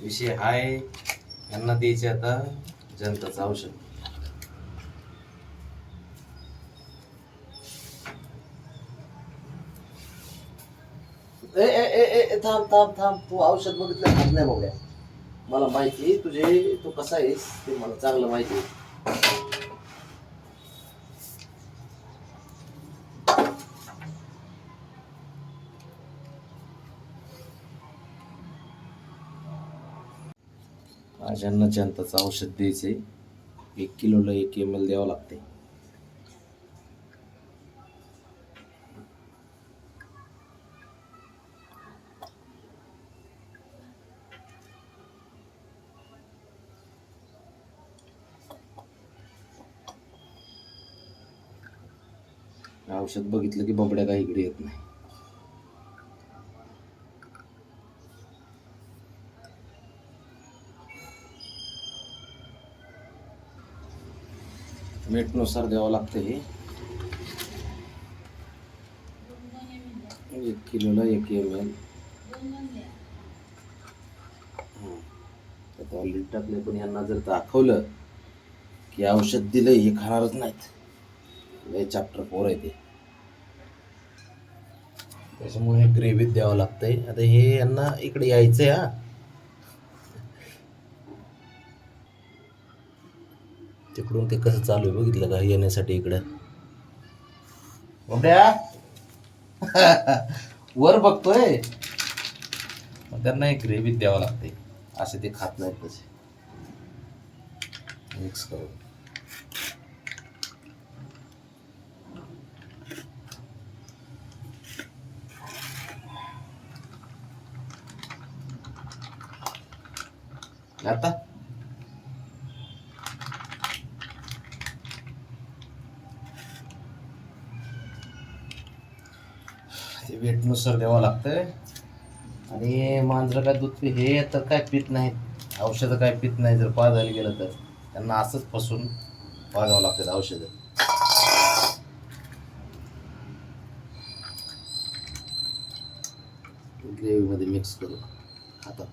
विषय हाय, यांना द्यायचे आता जनताचं औषध. ए ए ए ए थांब थांब थांब, तू औषध बघितलं खात नाही बघ्या. मला माहिती तुझे, तू कसा आहेस ते मला चांगलं माहिती आहे. माझ्यांना जनताचं औषध द्यायचंय. 1 किलोला 1 ml द्यावं लागते. औषध बघितलं की बबड्या काही इकडे येत नाही. मीठनुसार द्यावं लागतं हे. 1 किलोला 1 ml. ऑलरेडी टाकले, पण यांना जर दाखवलं की औषध दिलं हे खाणारच नाहीत. लय चॅप्टर 4 आहे ते, त्याच्यामुळे ग्रेव्हीत द्यावं लागतंय. आता हे यांना इकडे यायचंय. हा, तिकडून ते कसं चालू आहे बघितलं का येण्यासाठी इकडं. बबड्या वर बघतोय. मग त्यांना एक ग्रेव्हीत द्यावं लागते, असे ते खात नाहीत. तसे मिक्स करून आता ते वेटनुसार द्यावं लागतंय. आणि मांजरं काय दूध हे तर काय पित नाहीत, औषधं काय पित नाही. जर पाजायला गेलं तर त्यांना असंच फसून पाजावं लागतात औषधं. ग्रेव्हीमध्ये मिक्स करून खातात.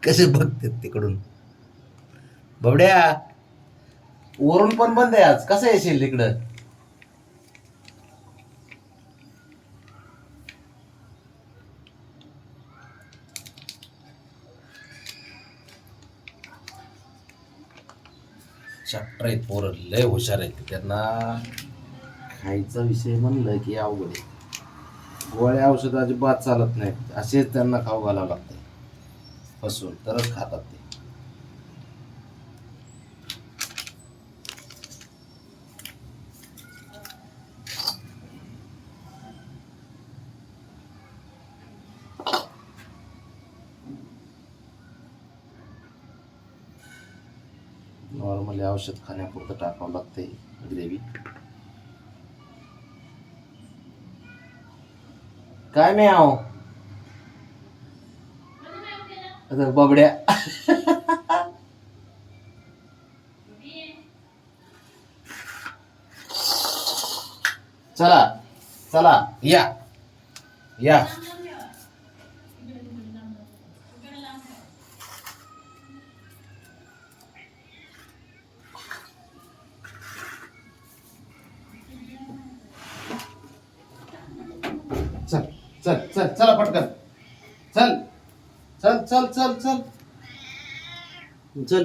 कसे बघतात तिकडून. बबड्या वरून पण बंद आहे आज, कसं येशील तिकडं. चॅप्टर आहेत पोरं, लय हुशार आहेत. त्यांना खायचा विषय म्हणलं की अवघड आहे. गोळ्या औषध अजिबात चालत नाहीत, असेच त्यांना खाऊ घालावं लागतं फसून, तरच खातात ते. नॉर्मली औषध खाण्यापुरतं टाकावं लागते ग्रेव्ही. काय मी आहो आता बबड्या. चला चला या या. चल चल चल चला पटकन. चल चल चल चल चल चल.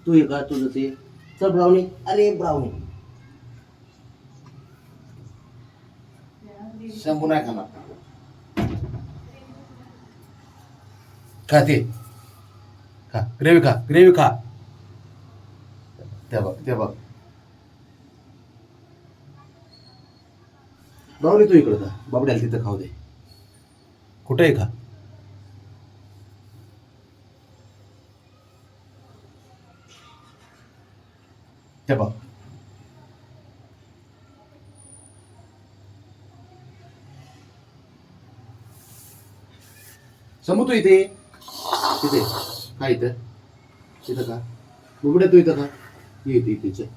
तू ये का तुझं ते. चल ब्राउनी. अरे ब्राउनी शंभू नाही खाणार. खा ते, खा ग्रेव्ही, खा ग्रेव्ही खा. ते बघ ते बघ. ब्राउनी तू इकडं का, बाबड्याला तिथं खाऊ दे. कुठे आहे का. ते बघ. समू तू इथे. तिथे का इथं इथं का बुबड्या तू इथं का ये इथे इथे चल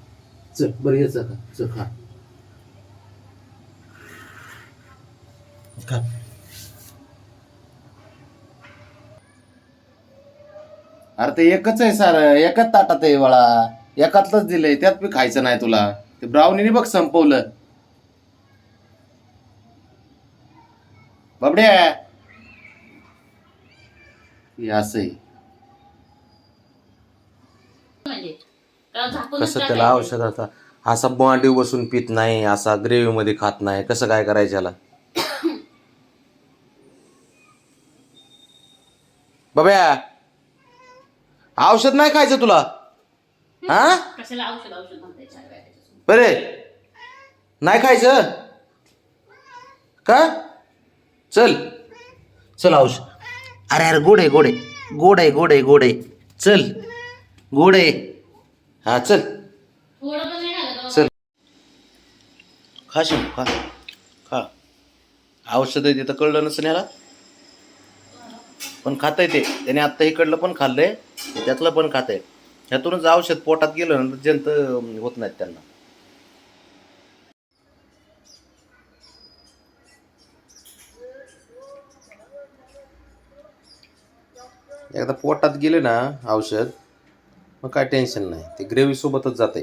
चल बरं यायचं का चल खा खा अरे ते एकच आहे सारं एकच ताटात आहे बाळा एकातलंच दिलंय त्यात बी खायचं नाही तुला ते ब्राउनीने बघ संपवलं बाबड्या हे असं आहे म्हणजे झाकूनच कसं त्याला टाकायचं. औषध आता असा मांडी बसून पित नाही असा ग्रेव्ही मध्ये खात नाही कसं काय करायचं याला बाब्या औषध नाही खायचं तुला हा कशाला औषध औषध म्हणताय चार वेळा त्याच्यासमोर. बरे नाही खायचं का चल चल औषध अरे अरे गोड आहे गोड आहे गोड आहे गोड आहे गोड आहे चल गोड आहे हा चल थोडं पण नाही घालत चल खा शिव खा खा औषध आहे तिथं कळलं नसेल याला पण खाताय ते त्याने आत्ता इकडलं पण खाल्लंय त्यातलं पण खाताय ह्यातूनच औषध पोटात गेलं ना जंत होत नाहीत त्यांना एकदा पोटात गेले ना औषध मग काय टेन्शन नाही ते ग्रेव्ही सोबतच जाते